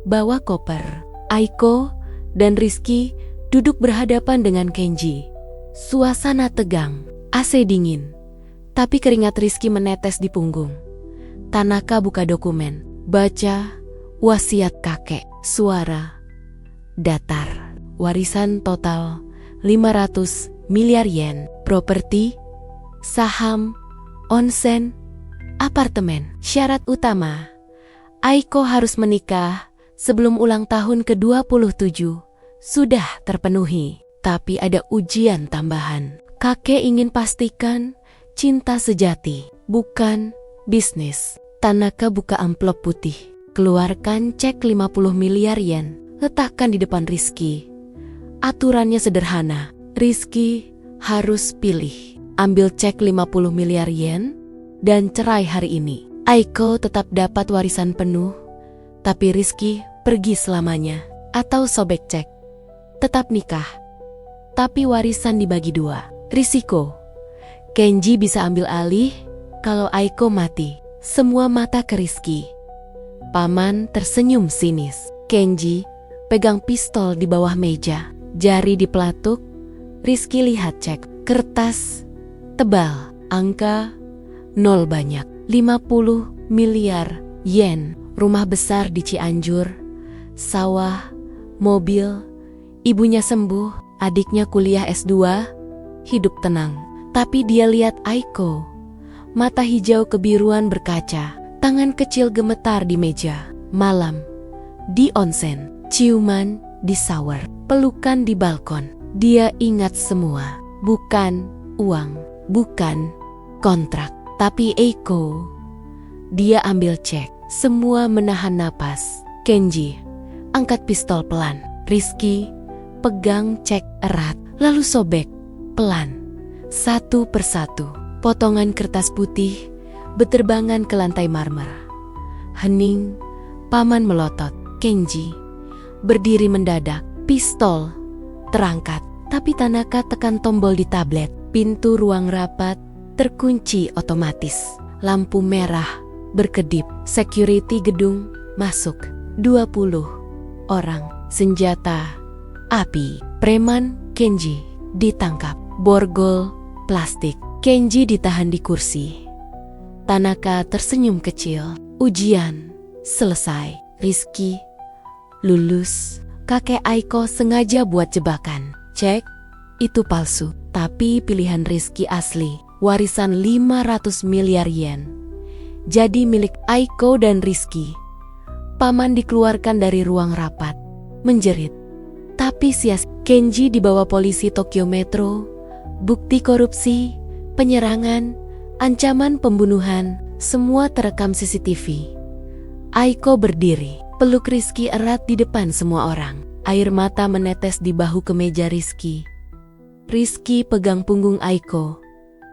bawa koper. Aiko dan Rizky duduk berhadapan dengan Kenji. Suasana tegang, AC dingin, tapi keringat Rizky menetes di punggung. Tanaka buka dokumen, baca wasiat kakek, suara datar, warisan total 500 miliar yen, properti, saham, onsen, apartemen. Syarat utama, Aiko harus menikah sebelum ulang tahun ke-27 sudah terpenuhi. Tapi ada ujian tambahan. Kakek ingin pastikan cinta sejati, bukan bisnis. Tanaka buka amplop putih, keluarkan cek 50 miliar yen, letakkan di depan Rizky. Aturannya sederhana, Rizky harus pilih, ambil cek 50 miliar yen dan cerai hari ini. Aiko tetap dapat warisan penuh, tapi Rizky pergi selamanya, atau sobek cek. Tetap nikah, tapi warisan dibagi 2. Risiko, Kenji bisa ambil alih kalau Aiko mati. Semua mata ke Rizky. Paman tersenyum sinis. Kenji pegang pistol di bawah meja, jari dipelatuk. Rizky lihat cek, kertas tebal, angka 0 banyak, 50 miliar yen, rumah besar di Cianjur, sawah, mobil, ibunya sembuh, adiknya kuliah S2, hidup tenang. Tapi dia lihat Aiko, mata hijau kebiruan berkaca, tangan kecil gemetar di meja. Malam, di onsen, ciuman di shower, pelukan di balkon. Dia ingat semua, bukan uang, bukan kontrak, tapi Aiko. Dia ambil cek, semua menahan napas. Kenji angkat pistol pelan. Rizky pegang cek erat, lalu sobek pelan, satu persatu. Potongan kertas putih beterbangan ke lantai marmer. Hening, paman melotot. Kenji berdiri mendadak, pistol terangkat. Tapi Tanaka tekan tombol di tablet. Pintu ruang rapat terkunci otomatis. Lampu merah berkedip. Security gedung masuk. 20 orang, senjata api. Preman Kenji ditangkap. Borgol plastik. Kenji ditahan di kursi. Tanaka tersenyum kecil. Ujian selesai. Rizky lulus. Kakek Aiko sengaja buat jebakan. Cek itu palsu, tapi pilihan Rizky asli. Warisan 500 miliar yen jadi milik Aiko dan Rizky. Paman dikeluarkan dari ruang rapat, menjerit. Tapi sia-sia. Kenji dibawa polisi Tokyo Metro. Bukti korupsi, penyerangan, ancaman pembunuhan, semua terekam CCTV. Aiko berdiri, peluk Rizky erat di depan semua orang. Air mata menetes di bahu kemeja Rizky. Rizky pegang punggung Aiko.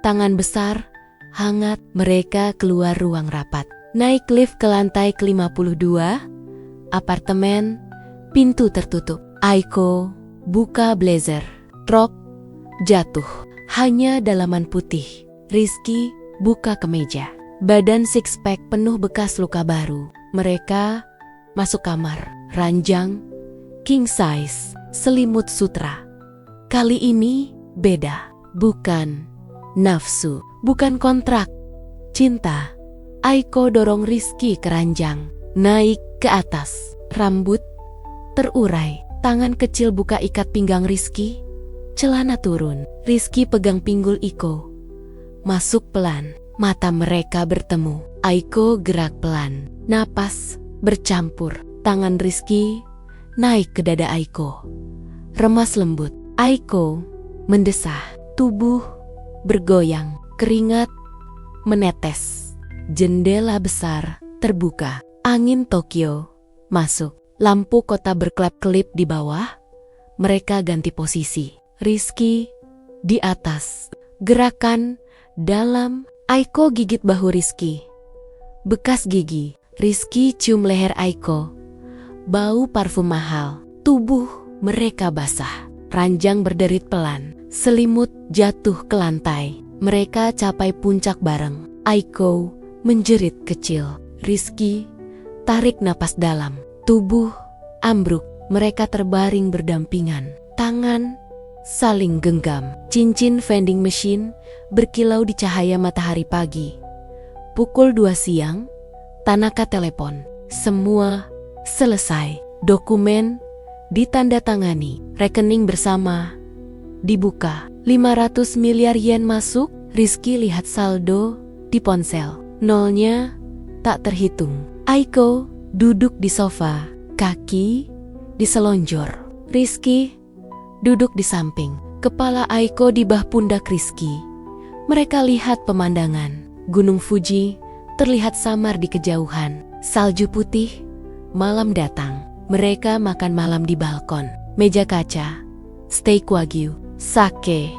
Tangan besar, hangat. Mereka keluar ruang rapat. Naik lift ke lantai ke-52. Apartemen, pintu tertutup. Aiko buka blazer. Rok jatuh. Hanya dalaman putih. Rizky buka kemeja. Badan six pack penuh bekas luka baru. Mereka masuk kamar. Ranjang, king size, selimut sutra. Kali ini beda. Bukan nafsu, bukan kontrak. Cinta. Aiko dorong Rizky ke ranjang. Naik ke atas. Rambut terurai. Tangan kecil buka ikat pinggang Rizky. Celana turun. Rizky pegang pinggul Iko. Masuk pelan. Mata mereka bertemu. Aiko gerak pelan. Napas bercampur. Tangan Rizky naik ke dada Aiko. Remas lembut. Aiko mendesah. Tubuh bergoyang, keringat menetes. Jendela besar terbuka, angin Tokyo masuk, lampu kota berkelap-kelip di bawah. Mereka ganti posisi. Rizky di atas, gerakan dalam. Aiko gigit bahu Rizky. Bekas gigi. Rizky cium leher Aiko. Bau parfum mahal. Tubuh mereka basah. Ranjang berderit pelan. Selimut jatuh ke lantai. Mereka capai puncak bareng. Aiko menjerit kecil. Rizky tarik napas dalam. Tubuh ambruk. Mereka terbaring berdampingan. Tangan saling genggam. Cincin vending machine berkilau di cahaya matahari pagi. Pukul 2 siang, Tanaka telepon. Semua selesai. Dokumen ditandatangani. Rekening bersama dibuka. 500 miliar yen masuk. Rizky lihat saldo di ponsel. Nolnya tak terhitung. Aiko duduk di sofa, kaki diselonjor. Rizky duduk di samping. Kepala Aiko di bah pundak Rizky. Mereka lihat pemandangan. Gunung Fuji terlihat samar di kejauhan. Salju putih, malam datang. Mereka makan malam di balkon. Meja kaca, steak wagyu, sake,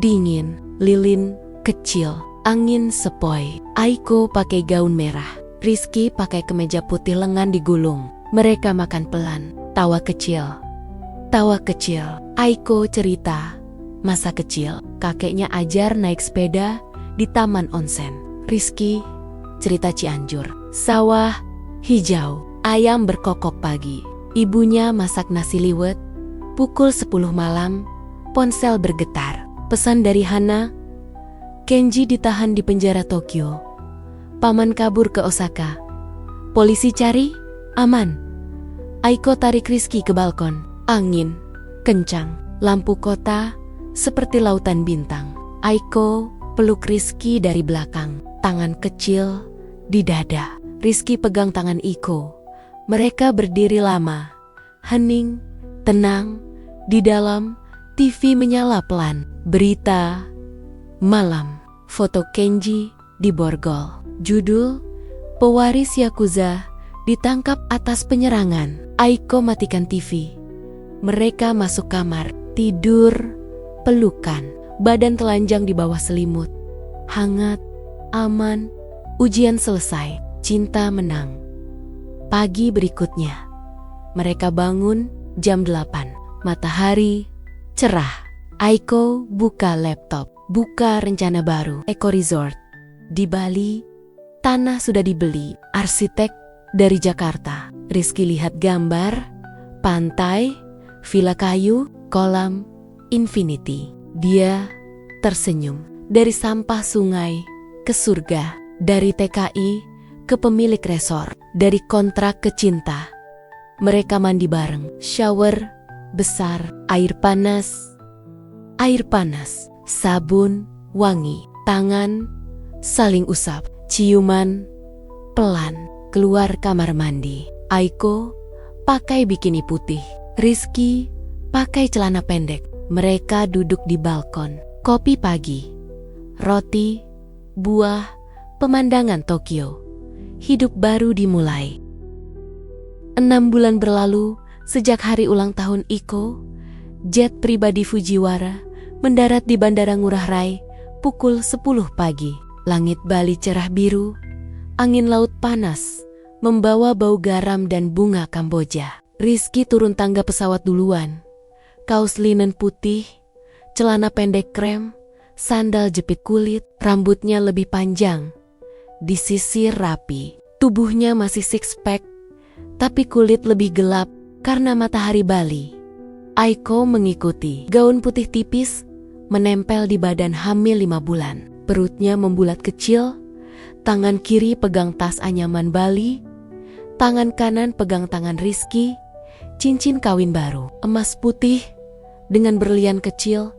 dingin, lilin kecil, angin sepoi. Aiko pakai gaun merah. Rizky pakai kemeja putih lengan digulung. Mereka makan pelan, tawa kecil. Tawa kecil. Aiko cerita masa kecil, kakeknya ajar naik sepeda di taman onsen. Rizky cerita Cianjur, sawah hijau, ayam berkokok pagi. Ibunya masak nasi liwet. Pukul 10 malam, ponsel bergetar. Pesan dari Hana, Kenji ditahan di penjara Tokyo. Paman kabur ke Osaka. Polisi cari, aman. Aiko tarik Rizky ke balkon. Angin kencang, lampu kota seperti lautan bintang. Aiko peluk Rizky dari belakang, tangan kecil di dada. Rizky pegang tangan Iko. Mereka berdiri lama, hening, tenang. Di dalam, TV menyala pelan. Berita malam. Foto Kenji di borgol. Judul, pewaris Yakuza ditangkap atas penyerangan. Aiko matikan TV. Mereka masuk kamar, tidur, pelukan, badan telanjang di bawah selimut. Hangat, aman, ujian selesai, cinta menang. Pagi berikutnya, mereka bangun jam 8. Matahari cerah. Aiko buka laptop, buka rencana baru. Eko Resort di Bali, tanah sudah dibeli. Arsitek dari Jakarta. Rizky lihat gambar, pantai, villa kayu, kolam, infinity. Dia tersenyum. Dari sampah sungai ke surga, dari TKI ke pemilik resort, dari kontrak ke cinta. Mereka mandi bareng, shower besar, air panas, sabun, wangi, tangan saling usap, ciuman pelan. Keluar kamar mandi. Aiko pakai bikini putih, Rizky pakai celana pendek. Mereka duduk di balkon. Kopi pagi, roti, buah, pemandangan Tokyo. Hidup baru dimulai. 6 bulan berlalu sejak hari ulang tahun Iko. Jet pribadi Fujiwara mendarat di Bandara Ngurah Rai pukul 10 pagi. Langit Bali cerah biru. Angin laut panas membawa bau garam dan bunga Kamboja. Rizky turun tangga pesawat duluan. Kaos linen putih, celana pendek krem, sandal jepit kulit, rambutnya lebih panjang, disisir rapi. Tubuhnya masih six pack, tapi kulit lebih gelap karena matahari Bali. Aiko mengikuti. Gaun putih tipis menempel di badan hamil 5 bulan. Perutnya membulat kecil. Tangan kiri pegang tas anyaman Bali, tangan kanan pegang tangan Rizky, cincin kawin baru, emas putih dengan berlian kecil,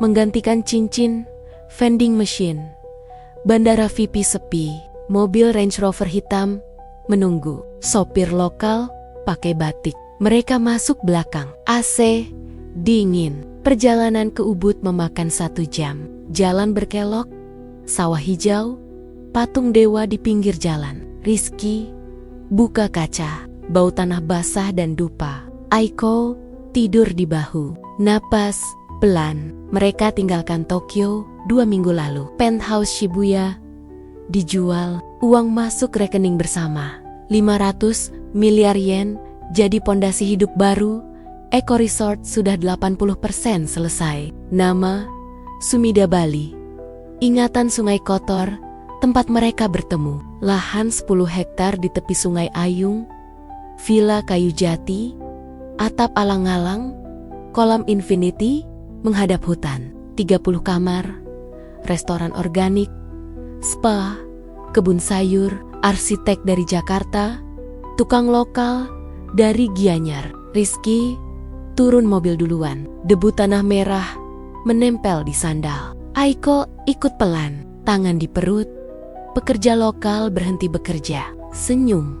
menggantikan cincin vending machine. Bandara VIP sepi, mobil Range Rover hitam menunggu, sopir lokal pakai batik. Mereka masuk belakang, AC dingin, perjalanan ke Ubud memakan 1 jam. Jalan berkelok, sawah hijau, patung dewa di pinggir jalan. Rizky buka kaca, bau tanah basah dan dupa. Aiko tidur di bahu. Napas pelan. Mereka tinggalkan Tokyo 2 minggu lalu. Penthouse Shibuya dijual, uang masuk rekening bersama. 500 miliar yen jadi pondasi hidup baru. Eco Resort sudah 80% selesai. Nama Sumida Bali. Ingatan sungai kotor, tempat mereka bertemu. Lahan 10 hektar di tepi sungai Ayung. Villa kayu jati, atap alang-alang, kolam infinity menghadap hutan. 30 kamar, restoran organik, spa, kebun sayur, arsitek dari Jakarta, tukang lokal dari Gianyar. Rizky turun mobil duluan. Debu tanah merah menempel di sandal. Aiko ikut pelan, tangan di perut. Pekerja lokal berhenti bekerja. Senyum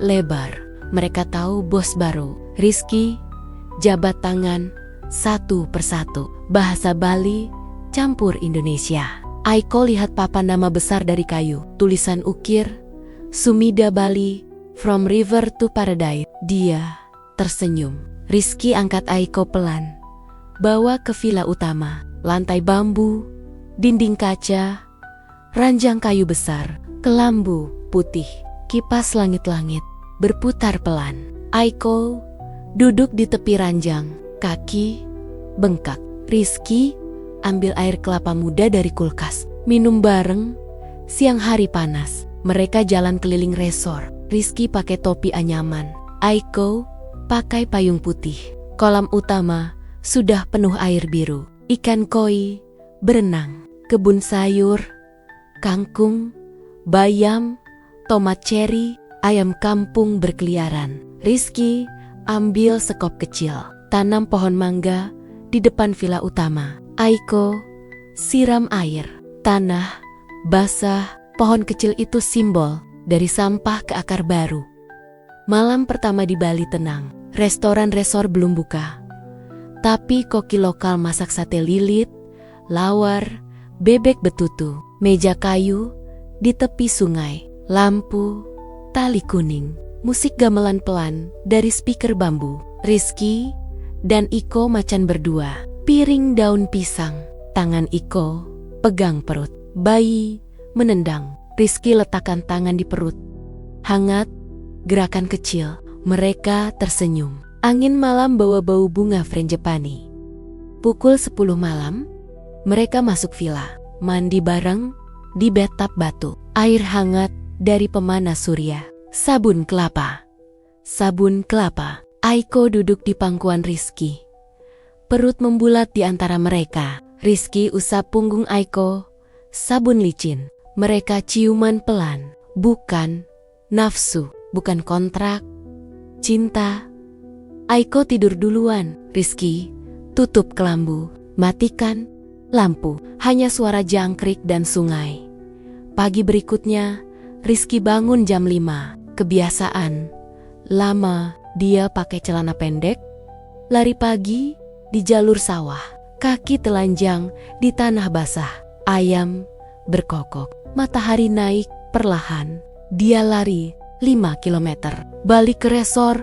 lebar. Mereka tahu bos baru. Rizky jabat tangan satu persatu. Bahasa Bali campur Indonesia. Aiko lihat papan nama besar dari kayu. Tulisan ukir, Sumida Bali, From River to Paradise. Dia tersenyum. Rizky angkat Aiko pelan. Bawa ke villa utama. Lantai bambu, dinding kaca, ranjang kayu besar, kelambu putih, kipas langit-langit berputar pelan. Aiko duduk di tepi ranjang, kaki bengkak. Rizky ambil air kelapa muda dari kulkas, minum bareng. Siang hari panas, mereka jalan keliling resor. Rizky pakai topi anyaman, Aiko pakai payung putih. Kolam utama sudah penuh air biru. Ikan koi berenang. Kebun sayur, kangkung, bayam, tomat ceri, ayam kampung berkeliaran. Rizky ambil sekop kecil, tanam pohon mangga di depan villa utama. Aiko siram air. Tanah basah, pohon kecil itu simbol dari sampah ke akar baru. Malam pertama di Bali tenang. Restoran resor belum buka. Tapi koki lokal masak sate lilit, lawar, bebek betutu. Meja kayu di tepi sungai. Lampu, tali kuning. Musik gamelan pelan dari speaker bambu. Rizky dan Iko macan berdua. Piring daun pisang. Tangan Iko pegang perut. Bayi menendang. Rizky letakkan tangan di perut. Hangat, gerakan kecil. Mereka tersenyum. Angin malam bawa bau bunga frangipani. Pukul 10 malam, mereka masuk villa. Mandi bareng di bathtub batu. Air hangat dari pemanas surya. Sabun kelapa. Sabun kelapa. Aiko duduk di pangkuan Rizky. Perut membulat di antara mereka. Rizky usap punggung Aiko. Sabun licin. Mereka ciuman pelan. Bukan nafsu, bukan kontrak. Cinta. Aiko tidur duluan. Rizky tutup kelambu. Matikan lampu. Hanya suara jangkrik dan sungai. Pagi berikutnya, Rizky bangun jam 5. Kebiasaan lama dia pakai celana pendek, lari pagi di jalur sawah. Kaki telanjang di tanah basah. Ayam berkokok. Matahari naik perlahan. Dia lari 5 kilometer. Balik ke resor,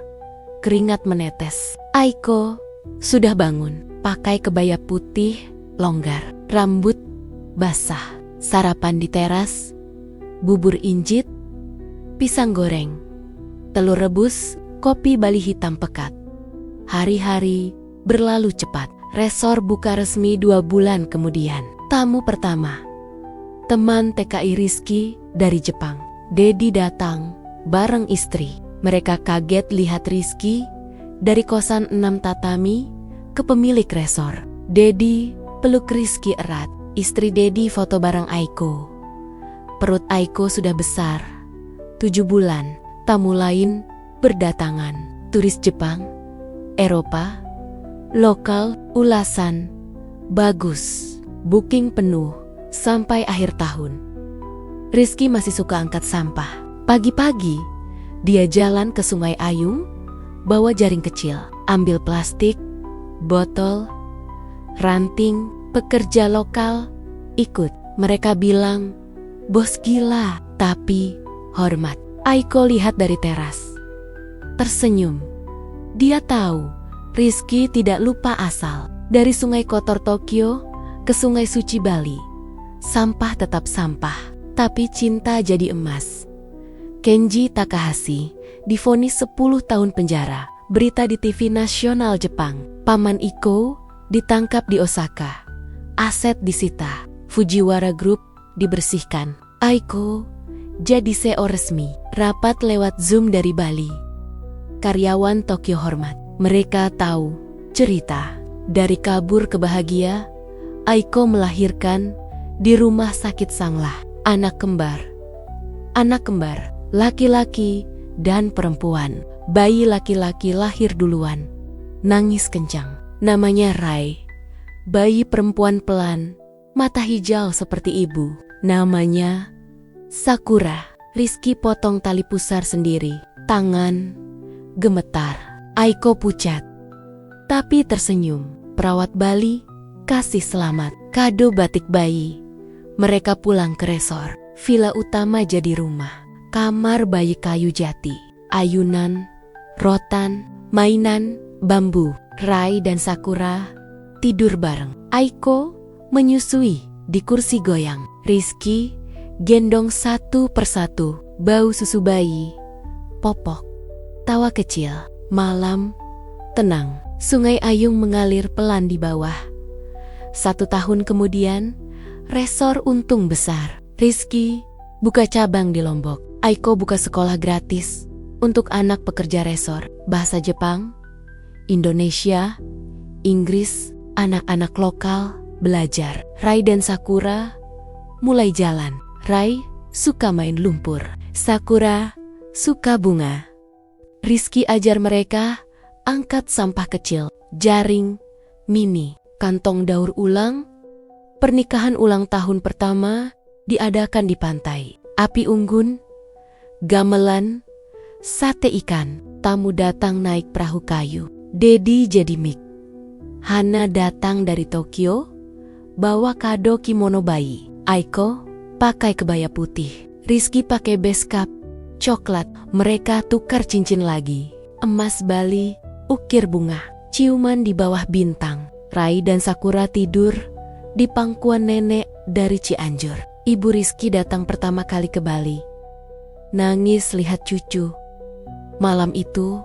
keringat menetes. Aiko sudah bangun, pakai kebaya putih, longgar, rambut basah. Sarapan di teras, bubur injit, pisang goreng, telur rebus, kopi Bali hitam pekat. Hari-hari berlalu cepat. Resor buka resmi 2 bulan kemudian. Tamu pertama, teman TKI Rizky dari Jepang. Dedi datang bareng istri. Mereka kaget lihat Rizky dari kosan 6 tatami ke pemilik resor. Dedi peluk Rizky erat. Istri Dedi foto bareng Aiko. Perut Aiko sudah besar. 7 bulan. Tamu lain berdatangan. Turis Jepang, Eropa, lokal, ulasan, bagus. Booking penuh sampai akhir tahun. Rizky masih suka angkat sampah. Pagi-pagi, dia jalan ke Sungai Ayung, bawa jaring kecil, ambil plastik, botol, ranting. Pekerja lokal ikut. Mereka bilang, bos gila, tapi hormat. Aiko lihat dari teras. Tersenyum. Dia tahu, Rizky tidak lupa asal. Dari sungai kotor Tokyo ke sungai suci Bali. Sampah tetap sampah, tapi cinta jadi emas. Kenji Takahashi divonis 10 tahun penjara. Berita di TV nasional Jepang. Paman Iko ditangkap di Osaka. Aset disita. Fujiwara Group dibersihkan. Aiko jadi CEO resmi. Rapat lewat Zoom dari Bali. Karyawan Tokyo hormat. Mereka tahu cerita. Dari kabur ke bahagia, Aiko melahirkan di rumah sakit Sanglah. Anak kembar. Anak kembar, laki-laki dan perempuan. Bayi laki-laki lahir duluan. Nangis kencang. Namanya Rai. Bayi perempuan pelan. Mata hijau seperti ibu. Namanya Sakura. Rizky potong tali pusar sendiri. Tangan gemetar. Aiko pucat. Tapi tersenyum. Perawat Bali kasih selamat. Kado batik bayi. Mereka pulang ke resor. Villa utama jadi rumah. Kamar bayi kayu jati. Ayunan, rotan, mainan, bambu. Rai dan Sakura tidur bareng. Aiko menyusui di kursi goyang. Rizky gendong satu persatu. Bau susu bayi, popok, tawa kecil. Malam tenang. Sungai Ayung mengalir pelan di bawah. 1 tahun kemudian, resor untung besar. Rizky buka cabang di Lombok. Aiko buka sekolah gratis untuk anak pekerja resor. Bahasa Jepang, Indonesia, Inggris, anak-anak lokal belajar. Rai dan Sakura mulai jalan. Rai suka main lumpur. Sakura suka bunga. Rizky ajar mereka angkat sampah kecil, jaring, mini, kantong daur ulang. Pernikahan ulang tahun pertama diadakan di pantai. Api unggun, gamelan, sate ikan. Tamu datang naik perahu kayu. Dedi jadi mik. Hana datang dari Tokyo, bawa kado kimono bayi. Aiko pakai kebaya putih. Rizky pakai beskap coklat. Mereka tukar cincin lagi. Emas Bali, ukir bunga, ciuman di bawah bintang. Rai dan Sakura tidur di pangkuan nenek dari Cianjur. Ibu Rizky datang pertama kali ke Bali. Nangis lihat cucu. Malam itu,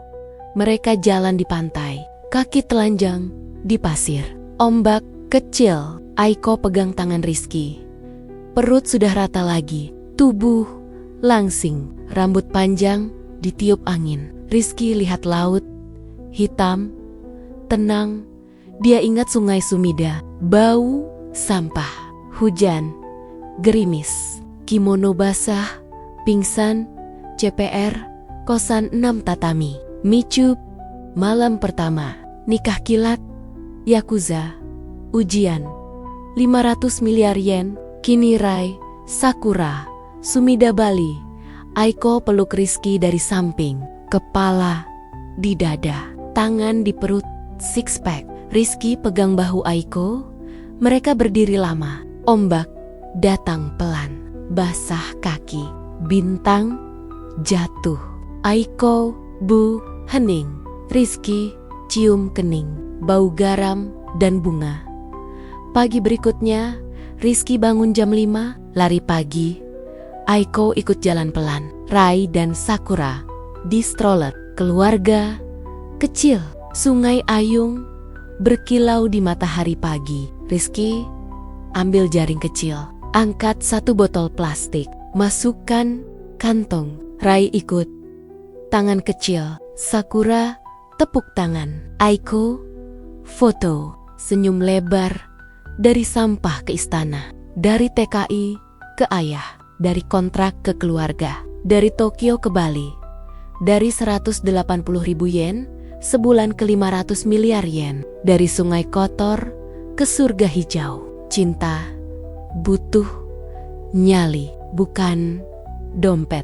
mereka jalan di pantai. Kaki telanjang di pasir. Ombak kecil. Aiko pegang tangan Rizky. Perut sudah rata lagi. Tubuh langsing. Rambut panjang ditiup angin. Rizky lihat laut. Hitam. Tenang. Dia ingat sungai Sumida. Bau sampah. Hujan. Gerimis. Kimono basah. Pingsan. CPR. Kosan 6 tatami. Micup. Malam pertama. Nikah kilat. Yakuza. Ujian. 500 miliar yen. Kini Rai, Sakura, Sumida Bali. Aiko peluk Rizky dari samping. Kepala di dada. Tangan di perut. Six pack. Rizky pegang bahu Aiko. Mereka berdiri lama. Ombak datang pelan. Basah kaki. Bintang jatuh. Aiko, bu, hening. Rizky cium kening. Bau garam dan bunga. Pagi berikutnya, Rizky bangun jam 5, lari pagi. Aiko ikut jalan pelan. Rai dan Sakura di stroller. Keluarga kecil. Sungai Ayung berkilau di matahari pagi. Rizky ambil jaring kecil. Angkat 1 botol plastik. Masukkan kantong. Rai ikut. Tangan kecil. Sakura tepuk tangan. Aiko foto. Senyum lebar. Dari sampah ke istana. Dari TKI ke ayah. Dari kontrak ke keluarga. Dari Tokyo ke Bali. Dari 180.000 yen sebulan ke 500 miliar yen. Dari sungai kotor ke surga hijau. Cinta butuh nyali, bukan dompet.